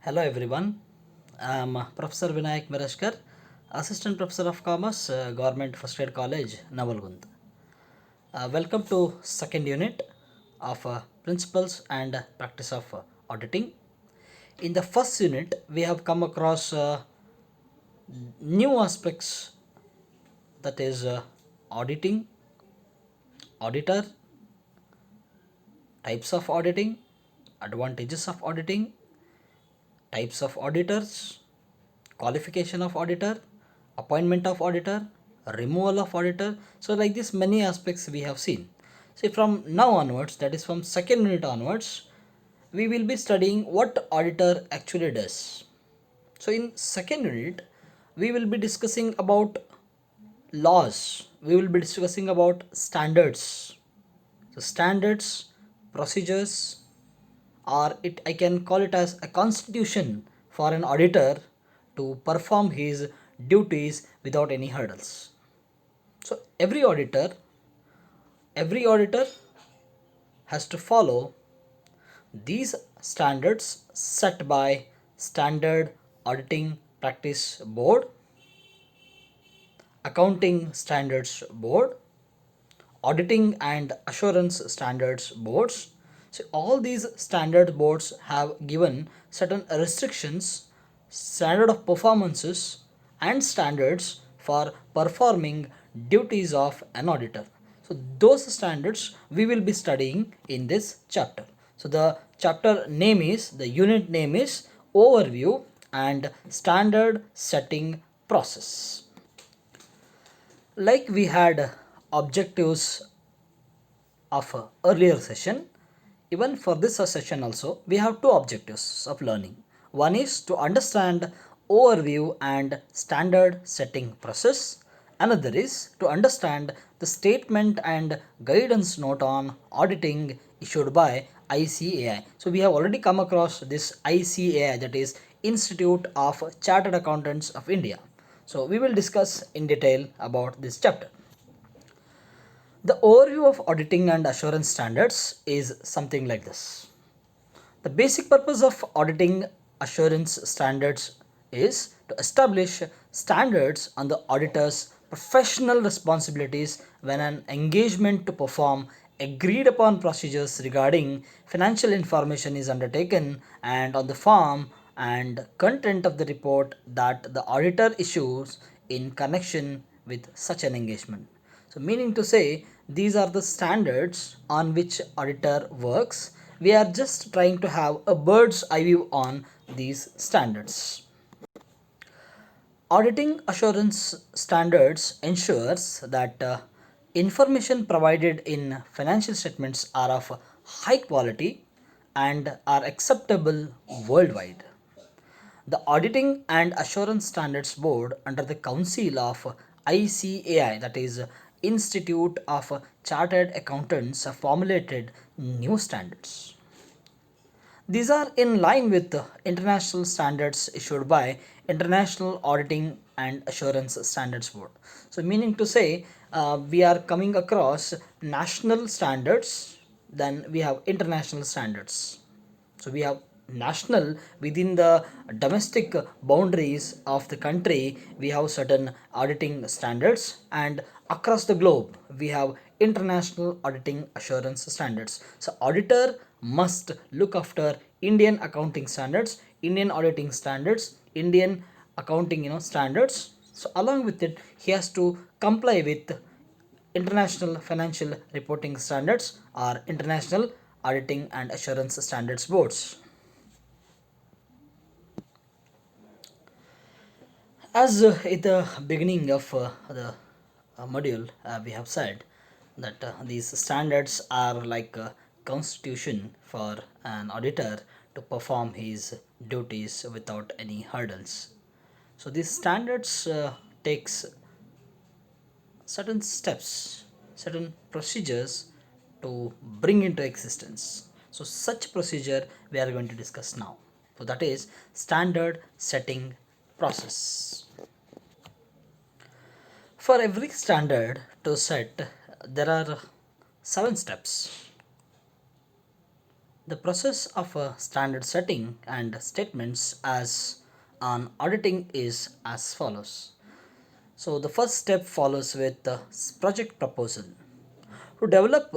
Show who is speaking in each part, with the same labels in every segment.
Speaker 1: Hello everyone. I am Professor Vinayak Mirashkar, Assistant Professor of Commerce, Government First Grade College, Navalgund. Welcome to second unit of Principles and Practice of Auditing. In the first unit, we have come across new aspects, that is auditing, auditor, types of auditing, advantages of auditing, types of auditors, qualification of auditor, appointment of auditor, removal of auditor. So like this many aspects we have seen. So from now onwards, that is from second unit onwards, we will be studying what auditor actually does. So in second unit, we will be discussing about laws. We will be discussing about standards. So standards, procedures, or it I can call it as a constitution for an auditor to perform his duties without any hurdles. So every auditor has to follow these standards set by Standard Auditing Practice Board, Accounting Standards Board, Auditing and Assurance Standards Boards. So all these standard boards have given certain restrictions, standard of performances and standards for performing duties of an auditor. So those standards we will be studying in this chapter. So the chapter name is, the unit name is Overview and Standard Setting Process. Like we had objectives of a earlier session, even for this session also we have two objectives of learning. One is to understand overview and standard setting process. Another is to understand the statement and guidance note on auditing issued by ICAI. So we have already come across this ICAI, that is Institute of Chartered Accountants of India. So we will discuss in detail about this chapter. The overview of auditing and assurance standards is something like this. The basic purpose of auditing assurance standards is to establish standards on the auditor's professional responsibilities when an engagement to perform agreed upon procedures regarding financial information is undertaken, and on the form and content of the report that the auditor issues in connection with such an engagement. So meaning to say, these are the standards on which auditor works. We are just trying to have a bird's eye view on these standards. Auditing assurance standards ensures that information provided in financial statements are of high quality and are acceptable worldwide. The Auditing and Assurance Standards Board, under the council of ICAI, that is Institute of Chartered Accountants, have formulated new standards. These are in line with the international standards issued by International Auditing and Assurance Standards Board. So meaning to say, we are coming across national standards, then we have international standards. So we have national, within the domestic boundaries of the country we have certain auditing standards, and across the globe we have international auditing assurance standards. So auditor must look after Indian accounting standards, Indian auditing standards, Indian accounting standards. So along with it, he has to comply with international financial reporting standards or international auditing and assurance standards boards. As at the beginning of the module, we have said that these standards are like a constitution for an auditor to perform his duties without any hurdles. So these standards takes certain steps, certain procedures to bring into existence. So such procedure we are going to discuss now. So that is standard setting process. For every standard to set, there are 7 steps. The process of standard setting and statements as on auditing is as follows. So the first step follows with the project proposal. To develop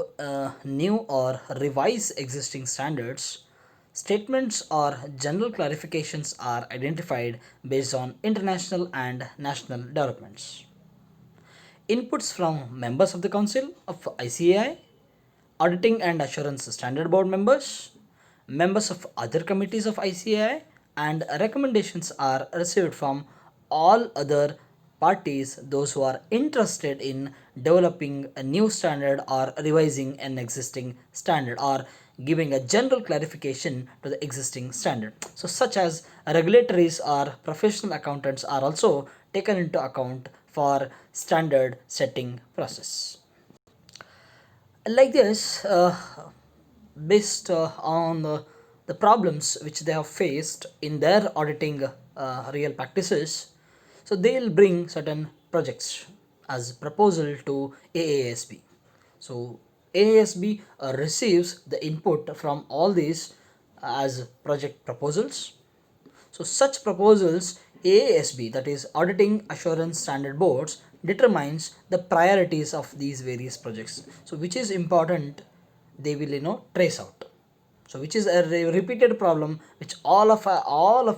Speaker 1: new or revise existing standards, statements or general clarifications are identified based on international and national developments. Inputs from members of the Council of ICAI, Auditing and Assurance Standard Board members, members of other committees of ICAI, and recommendations are received from all other parties, those who are interested in developing a new standard or revising an existing standard or giving a general clarification to the existing standard. So, such as regulatories or professional accountants are also taken into account for standard setting process. Like this, based on the problems which they have faced in their auditing real practices, so they'll bring certain projects as proposal to AASB. So AASB receives the input from all these as project proposals. So such proposals, AASB, that is Auditing Assurance Standard Boards, determines the priorities of these various projects. So which is important, they will trace out. So which is a repeated problem which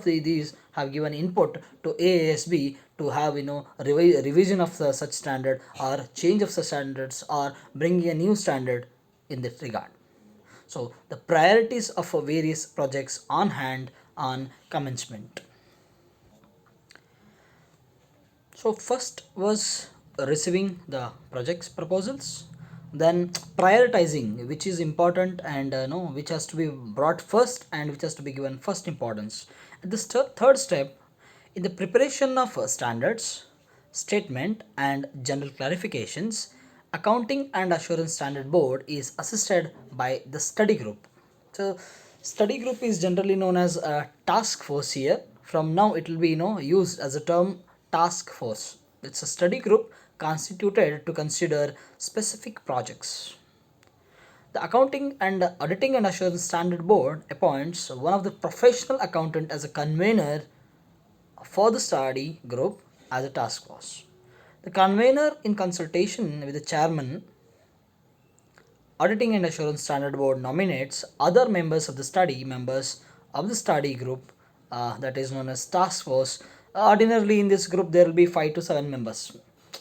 Speaker 1: these have given input to AASB to have revision of the such standard or change of the standards or bringing a new standard in that regard. So the priorities of various projects on hand on commencement. So first was receiving the projects proposals, then prioritizing which is important and which has to be brought first and which has to be given first importance. And the third step in the preparation of standards, statement and general clarifications, Accounting and Assurance Standard Board is assisted by the study group. So study group is generally known as a task force here. From now it will be used as a term task force. It's a study group constituted to consider specific projects. The Accounting and Auditing and Assurance Standard Board appoints one of the professional accountant as a convener for the study group as a task force. The convener, in consultation with the chairman, Auditing and Assurance Standard Board nominates other members of the study group, that is known as task force. Ordinarily, in this group, there will be 5 to 7 members.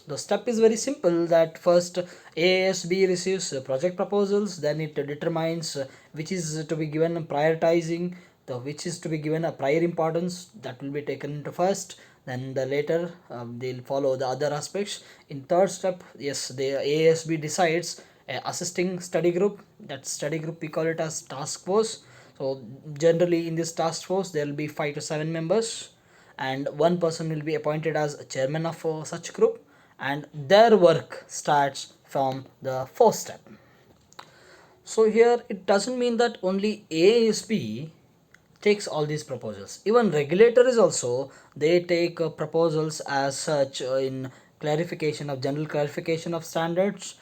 Speaker 1: The step is very simple, that first AASB receives project proposals, then it determines which is to be given prioritizing, which is to be given a prior importance, that will be taken into first, then the later they'll follow the other aspects. In third step, yes, the AASB decides assisting study group. That study group we call it as task force. So generally in this task force there will be 5 to 7 members and one person will be appointed as chairman of such group, and their work starts from the fourth step. So here it doesn't mean that only AASB takes all these proposals. Even regulator is also, they take proposals as such in clarification of general clarification of standards,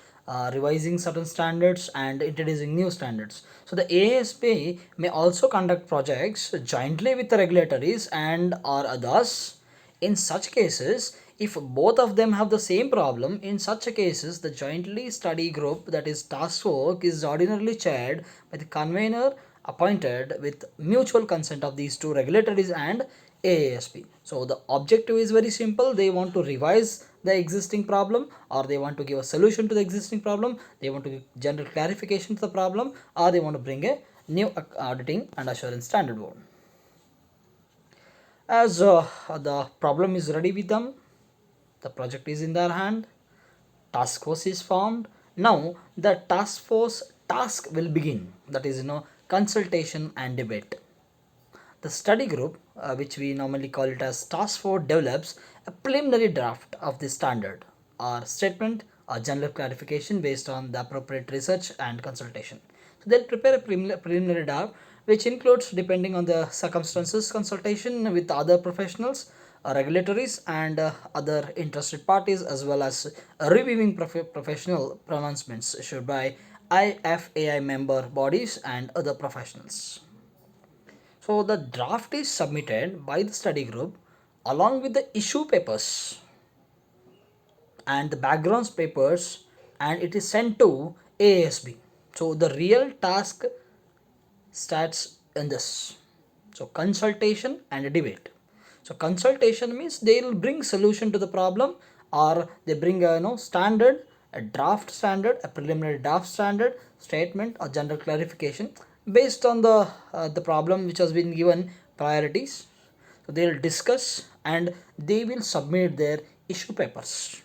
Speaker 1: revising certain standards and introducing new standards. So the ASP may also conduct projects jointly with the regulatories and or others. In such cases, if both of them have the same problem, in such cases the jointly study group, that is task force, is ordinarily chaired by the convener appointed with mutual consent of these two regulatories and AASP. So the objective is very simple. They want to revise the existing problem, or they want to give a solution to the existing problem, they want to give general clarification to the problem, or they want to bring a new auditing and assurance standard board. As the problem is ready with them, the project is in their hand, task force is formed. Now the task force task will begin, that is consultation and debate. The study group, which we normally call it as task force, develops a preliminary draft of the standard or statement or general clarification based on the appropriate research and consultation. So they'll prepare a preliminary draft which includes, depending on the circumstances, consultation with other professionals, regulatories and other interested parties, as well as reviewing professional pronouncements issued by IFAI member bodies and other professionals. So the draft is submitted by the study group along with the issue papers and the backgrounds papers, and it is sent to AASB. So the real task starts in this. So consultation and debate. So consultation means they will bring solution to the problem, or they bring a standard, a draft standard, a preliminary draft standard statement or general clarification based on the problem which has been given priorities. So they will discuss and they will submit their issue papers.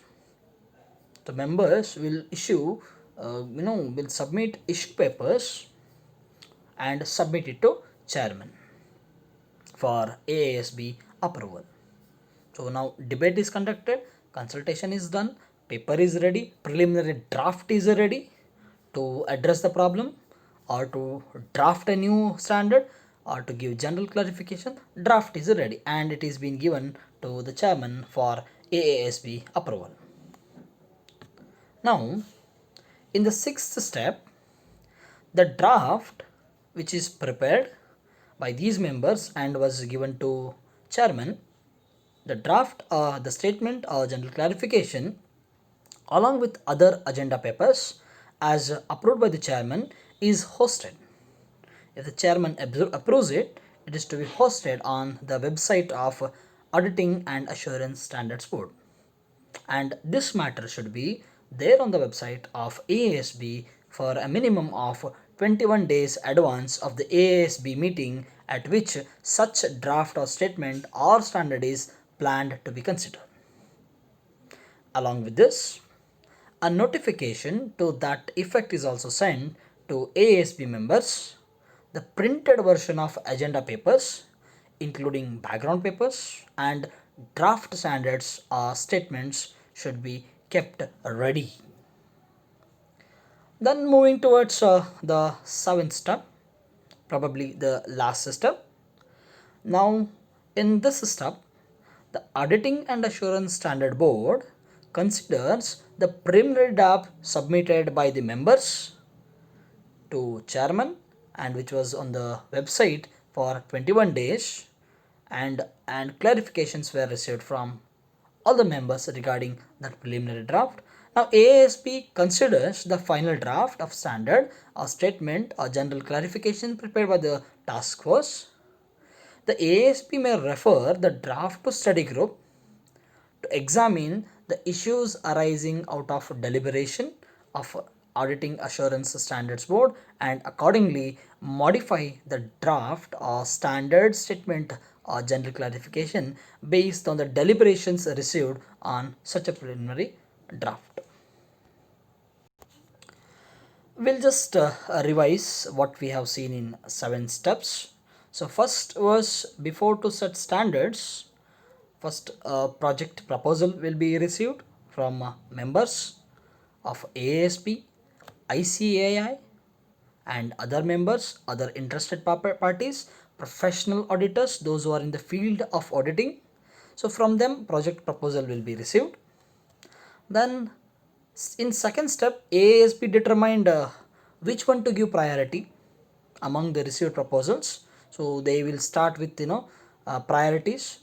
Speaker 1: The members will issue will submit issue papers and submit it to chairman for AASB approval. So now debate is conducted, consultation is done, paper is ready, preliminary draft is ready to address the problem or to draft a new standard or to give general clarification. Draft is ready and it is being given to the chairman for AASB approval. Now in the sixth step, the draft which is prepared by these members and was given to chairman, the draft or the statement or general clarification along with other agenda papers as approved by the chairman is hosted. If the chairman approves it, it is to be hosted on the website of Auditing and Assurance Standards Board, and this matter should be there on the website of AASB for a minimum of 21 days advance of the AASB meeting at which such draft or statement or standard is planned to be considered. Along with this, a notification to that effect is also sent to AASB members. The printed version of agenda papers including background papers and draft standards or statements should be kept ready. Then moving towards the seventh step, probably the last step. Now in this step, the Auditing and Assurance Standard Board considers the preliminary draft submitted by the members to chairman and which was on the website for 21 days, and clarifications were received from all the members regarding that preliminary draft. Now AASB considers the final draft of standard or statement or general clarification prepared by the task force. The AASB may refer the draft to study group to examine the issues arising out of deliberation of Auditing Assurance Standards Board and accordingly modify the draft or standard statement or general clarification based on the deliberations received on such a preliminary draft. We'll just revise what we have seen in 7 steps. So first was before to set standards, first project proposal will be received from members of AASB, ICAI and other members, other interested parties, professional auditors, those who are in the field of auditing. So from them project proposal will be received. Then in second step, AASB determined which one to give priority among the received proposals. So they will start with priorities.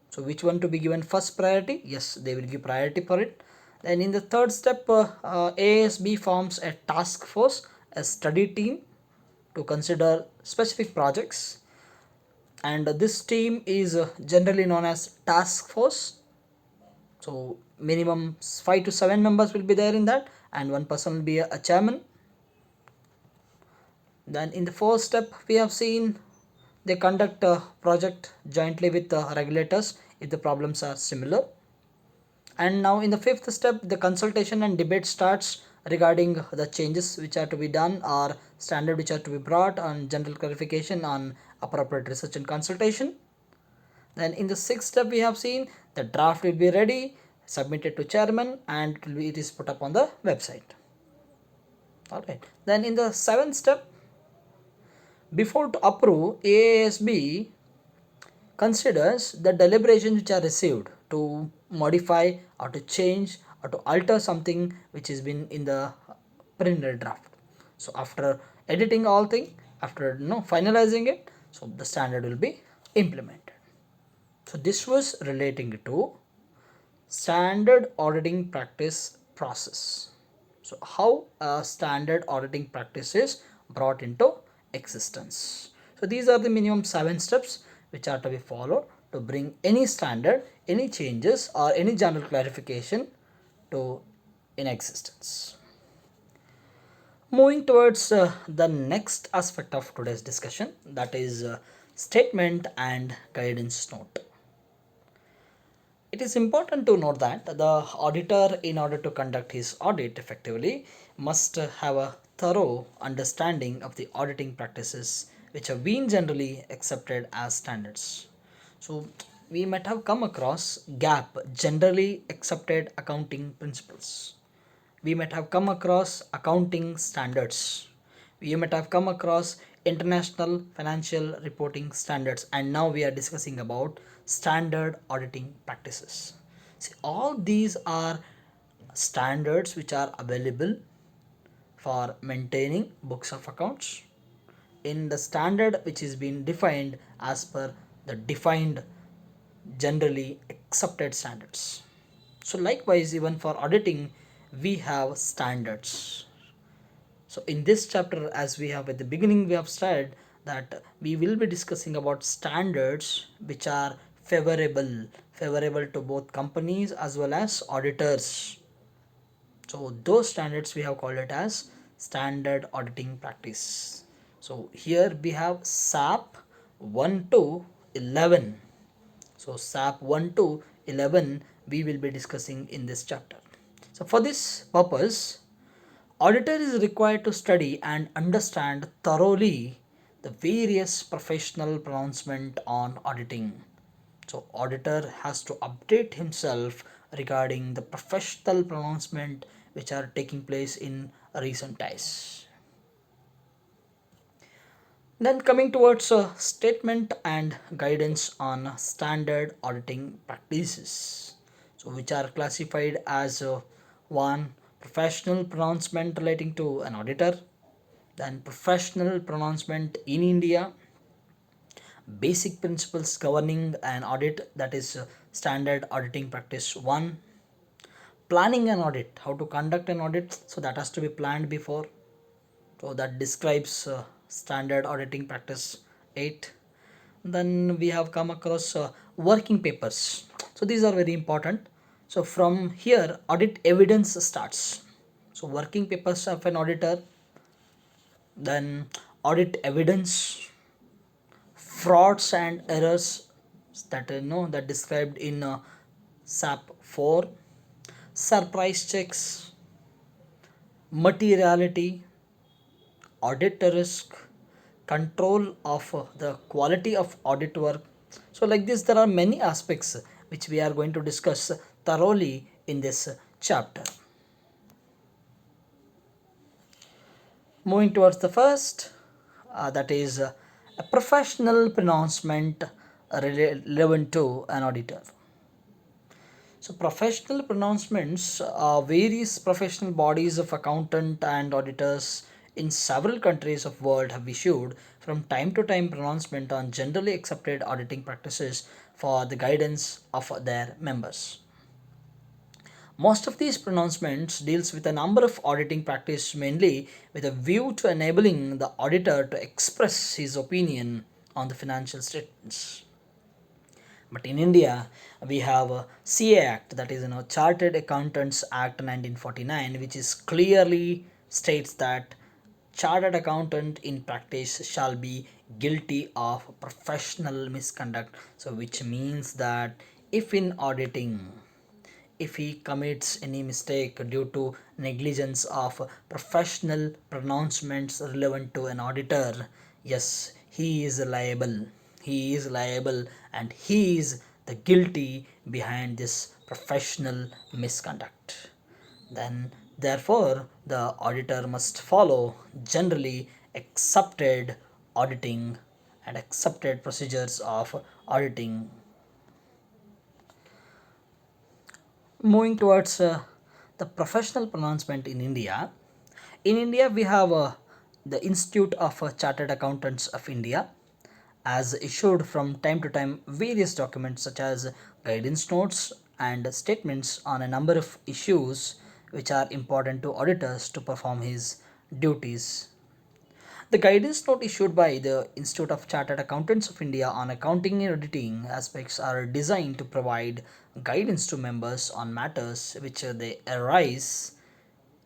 Speaker 1: So which one to be given first priority? Yes, they will give priority for it. Then in the third step, AASB forms a task force, a study team to consider specific projects, and this team is generally known as task force. So minimum 5 to 7 members will be there in that, and one person will be a chairman. Then in the fourth step, we have seen they conduct a project jointly with the regulators if the problems are similar. And now in the fifth step, the consultation and debate starts regarding the changes which are to be done or standard which are to be brought on general clarification on appropriate research and consultation. Then in the sixth step, we have seen the draft will be ready, submitted to chairman, and it is put up on the website. Alright. Then in the seventh step, before to approve, AASB considers the deliberations which are received to modify or to change or to alter something which has been in the preliminary draft. So after editing all thing, after finalizing it, so the standard will be implemented. So this was relating to standard auditing practice process. So how a standard auditing practice is brought into existence. So these are the minimum 7 steps which are to be followed to bring any standard, any changes or any general clarification to in existence. Moving towards the next aspect of today's discussion, that is statement and guidance note. It is important to note that the auditor, in order to conduct his audit effectively, must have a thorough understanding of the auditing practices which have been generally accepted as standards. So, we might have come across GAP, generally accepted accounting principles. We might have come across accounting standards. We might have come across international financial reporting standards, and now we are discussing about standard auditing practices. See, all these are standards which are available for maintaining books of accounts in the standard which is being defined as per the defined generally accepted standards. So likewise, even for auditing, we have standards. So in this chapter, as we have at the beginning, we have said that we will be discussing about standards which are favorable to both companies as well as auditors. So those standards we have called it as standard auditing practice. So here we have SAP 1 to 11. So SAP 1 to 11 we will be discussing in this chapter. So for this purpose, auditor is required to study and understand thoroughly the various professional pronouncement on auditing. So auditor has to update himself regarding the professional pronouncement which are taking place in recent times. Then coming towards a statement and guidance on standard auditing practices, so which are classified as one, professional pronouncement relating to an auditor, then professional pronouncement in India, basic principles governing an audit, that is standard auditing practice 1, planning an audit, how to conduct an audit, so that has to be planned before, so that describes standard auditing practice 8. Then we have come across working papers, so these are very important. So from here audit evidence starts. So working papers of an auditor, then audit evidence, frauds and errors, that that described in SAP 4, surprise checks, materiality, audit risk, control of the quality of audit work. So like this there are many aspects which we are going to discuss thoroughly in this chapter. Moving towards the first, that is a professional pronouncement relevant to an auditor. So professional pronouncements, various professional bodies of accountant and auditors in several countries of world have issued from time to time pronouncement on generally accepted auditing practices for the guidance of their members. Most of these pronouncements deals with a number of auditing practice, mainly with a view to enabling the auditor to express his opinion on the financial statements. But in India, we have a CA Act, that is Chartered Accountants Act 1949, which is clearly states that chartered accountant in practice shall be guilty of professional misconduct. So which means that if in auditing, if he commits any mistake due to negligence of professional pronouncements relevant to an auditor, yes, he is liable. He is liable and he is the guilty behind this professional misconduct. Then, therefore, the auditor must follow generally accepted auditing and accepted procedures of auditing. Moving towards the professional pronouncement in India. In India, we have the Institute of Chartered Accountants of India has issued from time to time various documents such as guidance notes and statements on a number of issues which are important to auditors to perform his duties. The guidance note issued by the Institute of Chartered Accountants of India on accounting and auditing aspects are designed to provide guidance to members on matters which they arise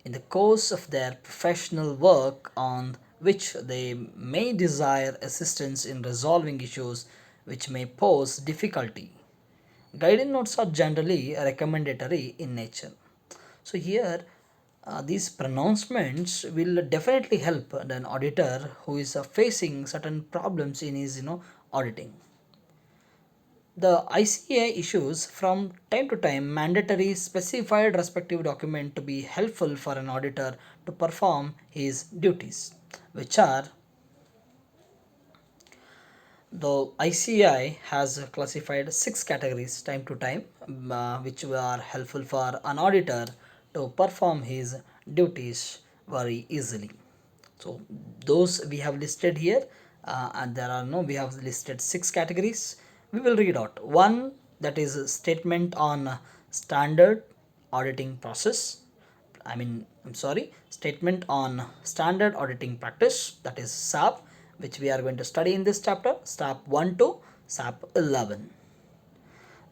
Speaker 1: in the course of their professional work on which they may desire assistance in resolving issues which may pose difficulty. Guidance notes are generally recommendatory in nature. So here these pronouncements will definitely help an auditor who is facing certain problems in his auditing. The ICA issues from time to time mandatory specified respective document to be helpful for an auditor to perform his duties, which are the ICI has classified 6 categories time to time, which are helpful for an auditor to perform his duties very easily. So those we have listed here, and there are no, we have listed 6 categories. We will read out one, that is a statement on standard auditing process. I'm sorry, statement on standard auditing practice, that is SAP, which we are going to study in this chapter, SAP 1 to SAP 11.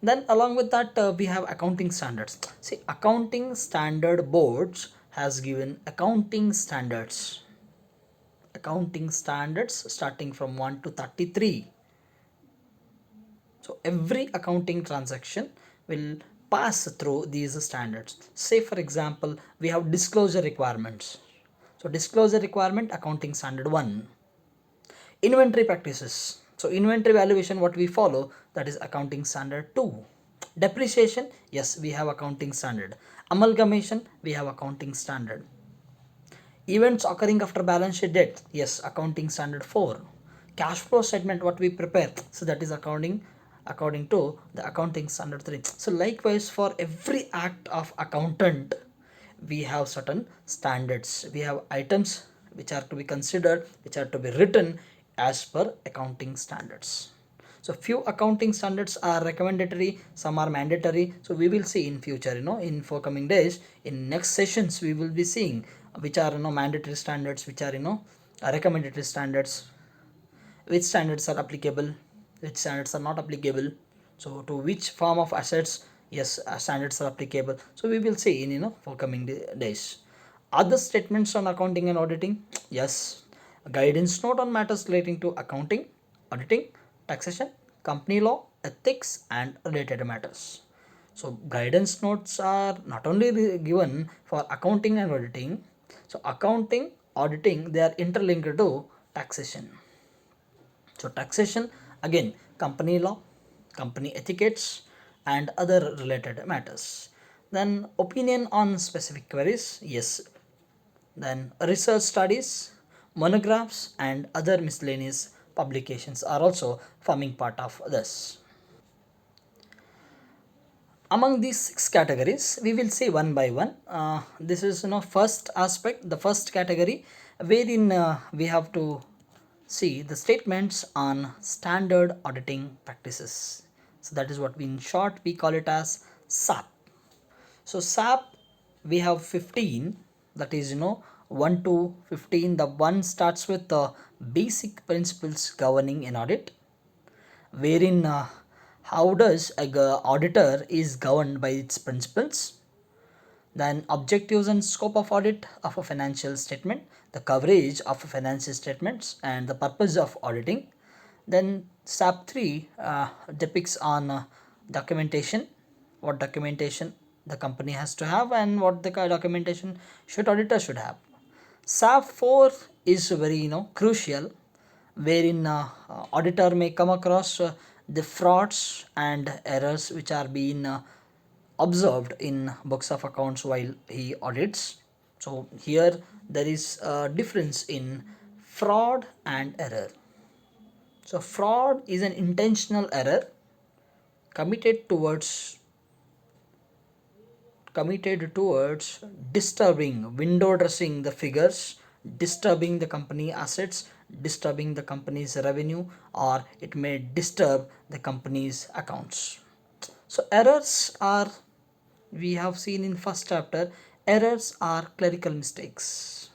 Speaker 1: Then along with that we have accounting standards. See, accounting standard boards has given accounting standards starting from 1 to 33. So every accounting transaction will pass through these standards. Say for example, we have disclosure requirements. So disclosure requirement, accounting standard 1. Inventory practices. So inventory valuation, what we follow, that is accounting standard 2. Depreciation, yes, we have accounting standard. Amalgamation, we have accounting standard. Events occurring after balance sheet date, yes, accounting standard 4. Cash flow statement, what we prepare, so that is according to the accounting standard 3. So likewise, for every act of accountant we have certain standards, we have items which are to be considered, which are to be written as per accounting standards. So few accounting standards are recommendatory, some are mandatory. So we will see in future, in forthcoming days, in next sessions we will be seeing which are mandatory standards, which are recommendatory standards, which standards are applicable, which standards are not applicable. So to which form of assets, yes, standards are applicable. So we will see in forthcoming days. Other statements on accounting and auditing, yes, guidance note on matters relating to accounting, auditing, taxation, company law, ethics and related matters. So guidance notes are not only given for accounting and auditing. So accounting, auditing, they are interlinked to taxation. So taxation, again, company law, company etiquettes and other related matters. Then opinion on specific queries, yes. Then research studies, monographs and other miscellaneous publications are also forming part of this. Among these 6 categories, we will see one by one. This is first aspect, the first category, wherein we have to see the statements on standard auditing practices. So that is what we, in short, we call it as SAP. So SAP, we have 15, that is 1 to 15. The one starts with the basic principles governing an audit, wherein how does a auditor is governed by its principles. Then objectives and scope of audit of a financial statement, the coverage of financial statements and the purpose of auditing. Then SAP 3 depicts on documentation, what documentation the company has to have and what the documentation auditor should have. SAP 4 is very crucial, wherein auditor may come across the frauds and errors which are being observed in books of accounts while he audits. So here there is a difference in fraud and error. So fraud is an intentional error committed towards disturbing, window dressing the figures disturbing the company assets, disturbing the company's revenue, or it may disturb the company's accounts. So errors are, we have seen in first chapter, errors are clerical mistakes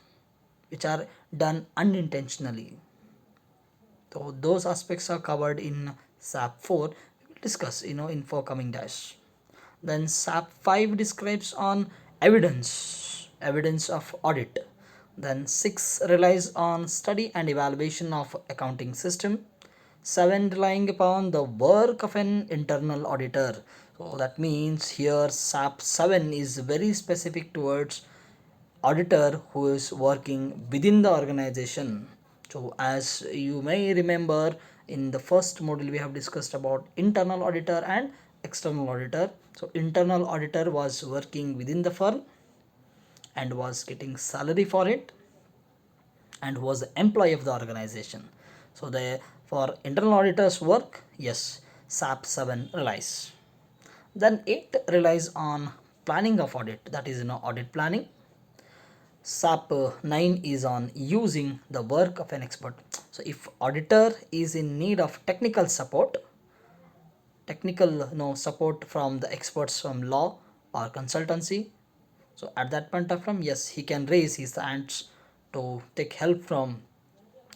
Speaker 1: which are done unintentionally. So those aspects are covered in SAP 4. We will discuss in forthcoming dash. Then SAP 5 describes on evidence of audit. Then 6 relies on study and evaluation of accounting system. 7 relying upon the work of an internal auditor. So that means here SAP 7 is very specific towards auditor who is working within the organization. So as you may remember, in the first module we have discussed about internal auditor and external auditor. So internal auditor was working within the firm and was getting salary for it and was the employee of the organization. So the for internal auditors work, yes, SAP 7 relies. Then 8 relies on planning of audit, that is audit planning. SAP 9 is on using the work of an expert. So if auditor is in need of technical support from the experts from law or consultancy, so at that point of time, yes, he can raise his hands to take help from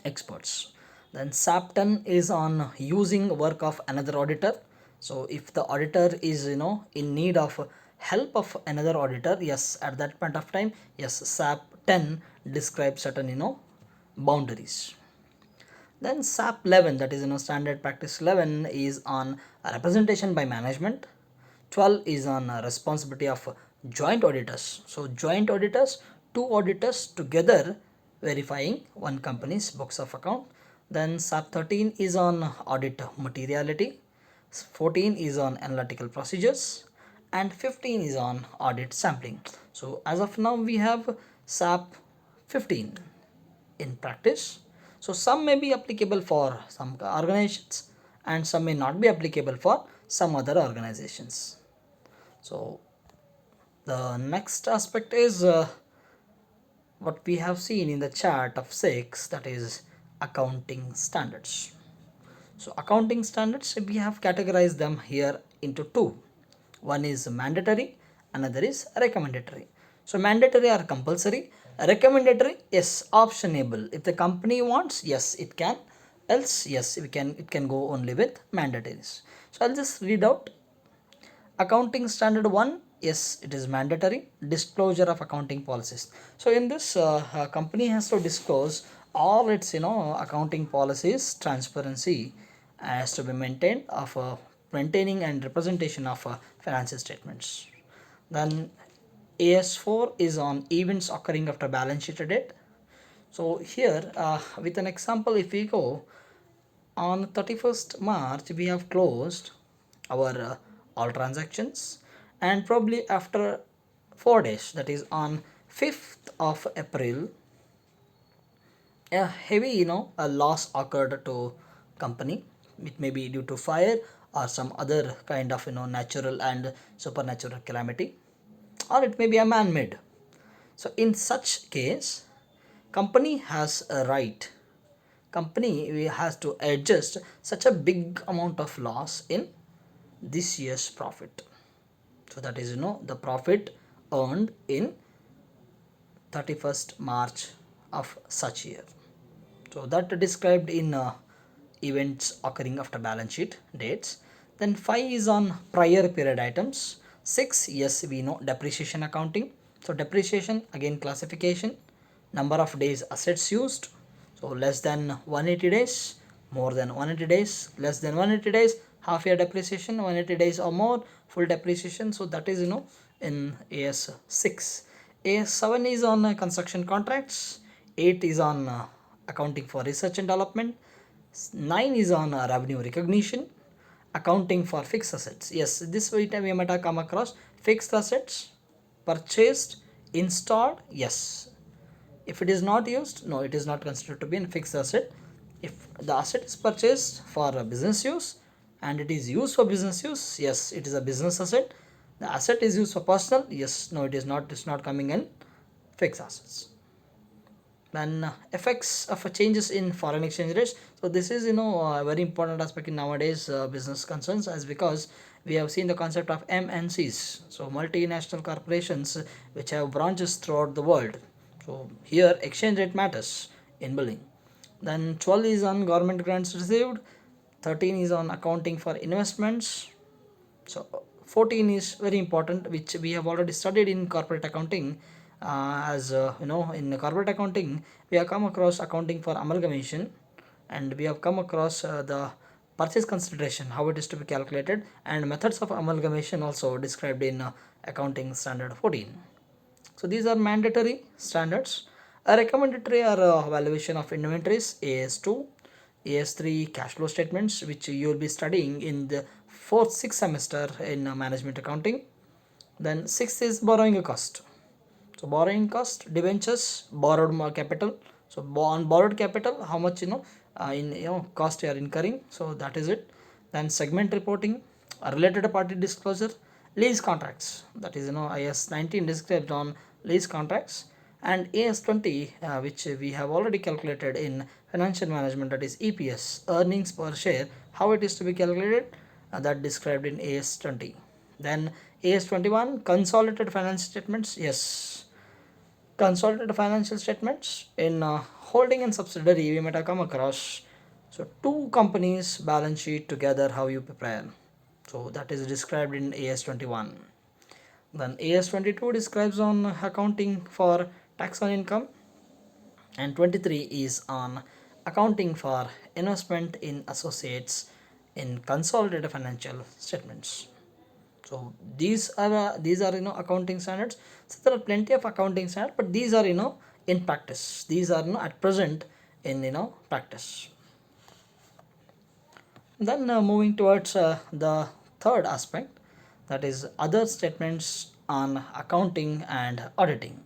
Speaker 1: experts. Then SAP 10 is on using work of another auditor. So if the auditor is in need of help of another auditor, yes, at that point of time, yes, SAP 10 describes certain boundaries. Then SAP 11, that is standard practice 11, is on representation by management. 12 is on responsibility of joint auditors. So joint auditors, two auditors together verifying one company's books of account. Then SAP 13 is on audit materiality. 14 is on analytical procedures and 15 is on audit sampling. So as of now we have SAP 15 in practice. So some may be applicable for some organizations and some may not be applicable for some other organizations. So the next aspect is what we have seen in the chart of 6, that is accounting standards. So accounting standards, we have categorized them here into two. One is mandatory, another is recommendatory. So mandatory are compulsory, recommendatory, yes, optionable. If the company wants, yes, it can, else yes, it can go only with mandatories. So I'll just read out. Accounting standard 1, yes, it is mandatory. Disclosure of accounting policies. So in this, company has to disclose all its accounting policies. Transparency has to be maintained of maintaining and representation of financial statements. Then AS4 is on events occurring after balance sheet date. So here, with an example, if we go on 31st March, we have closed our all transactions, and probably after 4 days, that is on 5th of April, a heavy a loss occurred to company. It may be due to fire or some other kind of natural and supernatural calamity, or it may be a man-made. So in such case, company has a right, company has to adjust such a big amount of loss in this year's profit. So that is the profit earned in 31st March of such year. So that described in events occurring after balance sheet dates. Then 5 is on prior period items. 6, yes, we know depreciation accounting. So depreciation, again classification, number of days assets used. So less than 180 days, more than 180 days, less than 180 days, half year depreciation, 180 days or more, full depreciation. So that is in AS6. AS7 is on construction contracts. 8 is on accounting for research and development. 9 is on revenue recognition. Accounting for fixed assets. Yes, this way we might have come across fixed assets purchased, installed. Yes, if it is not used, no, it is not considered to be a fixed asset. If the asset is purchased for business use and it is used for business use, yes, it is a business asset. The asset is used for personal, yes, no, it is not. It's not coming in fixed assets. Then effects of changes in foreign exchange rates. So this is a very important aspect in nowadays business concerns, as because we have seen the concept of MNCs, so multinational corporations which have branches throughout the world. So here exchange rate matters in billing. Then 12 is on government grants received, 13 is on accounting for investments. So 14 is very important, which we have already studied in corporate accounting. As in the corporate accounting, we have come across accounting for amalgamation, and we have come across the purchase consideration, how it is to be calculated, and methods of amalgamation also described in accounting standard 14. So these are mandatory standards. A recommendatory are valuation of inventories, AS2, AS3 cash flow statements, which you will be studying in the fourth, sixth semester in management accounting. Then sixth is borrowing cost. So borrowing cost, debentures, borrowed capital. So on borrowed capital, how much in cost you are incurring. So that is it. Then segment reporting, a related party disclosure, lease contracts. That is IS 19 described on lease contracts, and AS 20, which we have already calculated in financial management. That is EPS, earnings per share. How it is to be calculated, that described in AS 20. Then AS 21, consolidated financial statements. Yes, consolidated financial statements in holding and subsidiary we might have come across. So two companies balance sheet together, how you prepare. So that is described in AS 21. Then AS 22 describes on accounting for tax on income, and 23 is on accounting for investment in associates in consolidated financial statements. So these are accounting standards. So there are plenty of accounting standards, but these are in practice. These are at present in practice. Then moving towards the third aspect, that is other statements on accounting and auditing.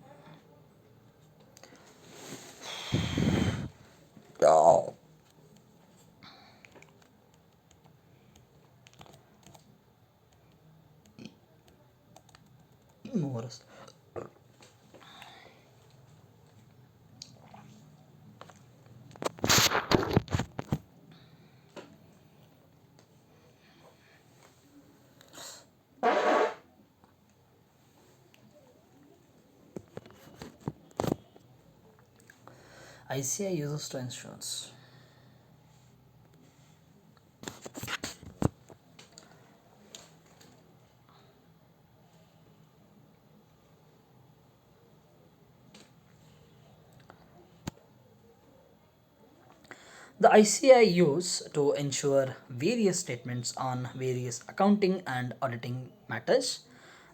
Speaker 1: More. ICI uses to insurance. The ICI use to ensure various statements on various accounting and auditing matters.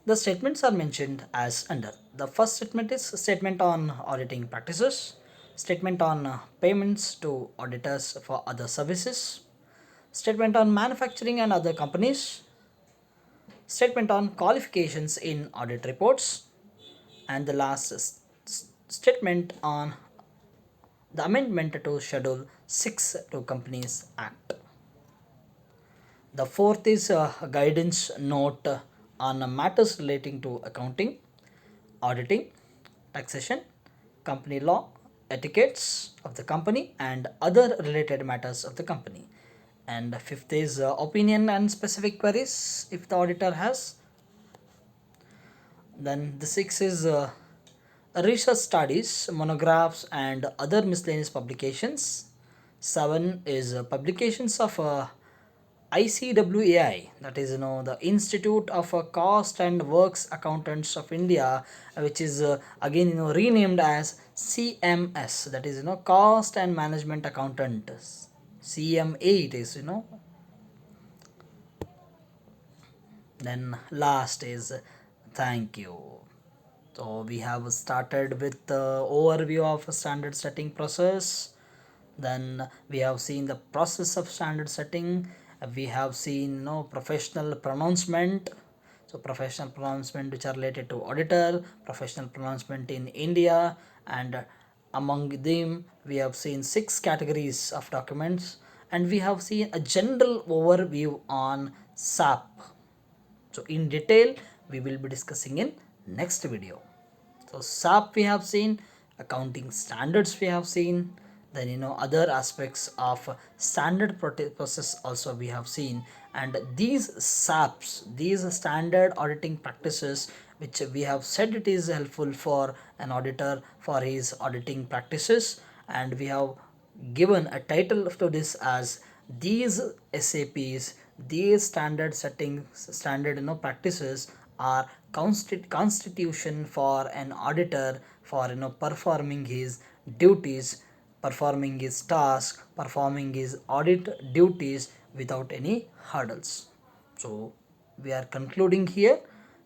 Speaker 1: The statements are mentioned as under. The first statement is statement on auditing practices, statement on payments to auditors for other services, statement on manufacturing and other companies, statement on qualifications in audit reports, and the last statement on the amendment to Schedule 6 to Companies Act. The fourth is a guidance note on matters relating to accounting, auditing, taxation, company law, etiquettes of the company, and other related matters of the company. And fifth is opinion and specific queries if the auditor has. Then the sixth is research studies, monographs, and other miscellaneous publications. Seven is publications of ICWAI, that is the Institute of Cost and Works Accountants of India, which is again renamed as CMS, that is Cost and Management Accountant. CMA it is Then last is thank you. So we have started with the overview of standard setting process. Then we have seen the process of standard setting. We have seen professional pronouncement. So professional pronouncement which are related to auditor, professional pronouncement in India, and among them we have seen 6 categories of documents, and we have seen a general overview on SAP. So in detail we will be discussing in next video. So SAP we have seen accounting standards we have seen, then other aspects of standard process also we have seen. And these SAPs, these standard auditing practices, which we have said it is helpful for an auditor for his auditing practices, and we have given a title to this as these SAPs, these standard settings, standard practices are constitution for an auditor for performing his duties, performing his task, performing his audit duties without any hurdles. So we are concluding here.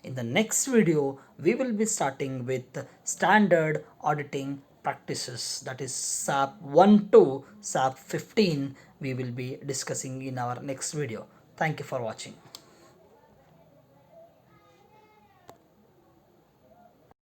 Speaker 1: In the next video, we will be starting with standard auditing practices, that is SAP 1 to SAP 15. We will be discussing in our next video. Thank you for watching.